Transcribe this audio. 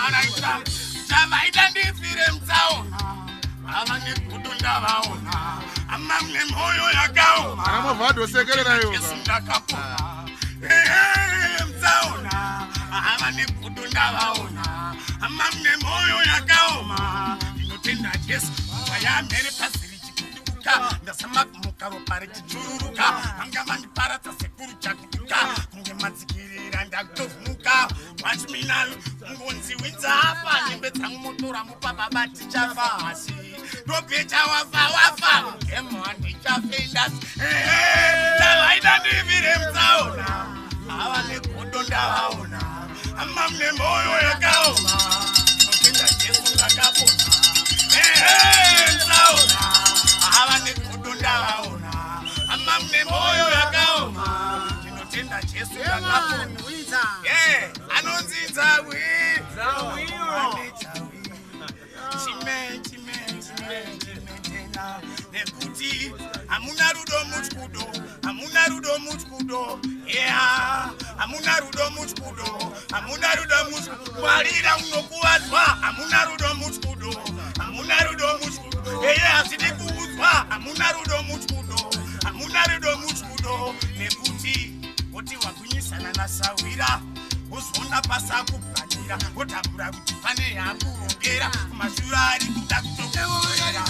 Araita Javaida ndifire mtsaona avane kudunda vaona amamne moyo yakaoma aramavhadho sekerera iwo ndakapona mtsaona avane kudunda vaona amamne moyo yakaoma ndinotenda Jesu vayamhere pasiri chikuduka ndasama kumukaro pare chichururuka anga vandiparadza sekuru chakuduka kunge madzikirira ndakutovhuka watch me now ngonzi widzafa nyembe dzangu motora mupapa batichafa hasi ndogecha wafa ngemo handichafenda tavaida ndivire mtsaona ava negodo ndavaona amamne moyo yakaoma ndinotenda Jesu ndakapona mtsaona ava negodo ndavaona amamne moyo yakaoma ndinotenda Jesu ndakapona anonzi Nzawi nekuti hamuna rudo muchkudo hamuna rudo muchkudo warira unokuvadzwa hamuna rudo muchkudo hasidi kuudzwa hamuna rudo muchkudo nekuti woti wagwinyisana nasawira uzona pasa kupanira wotabura kuti pane yakurongera kumashura ari kuda kutokera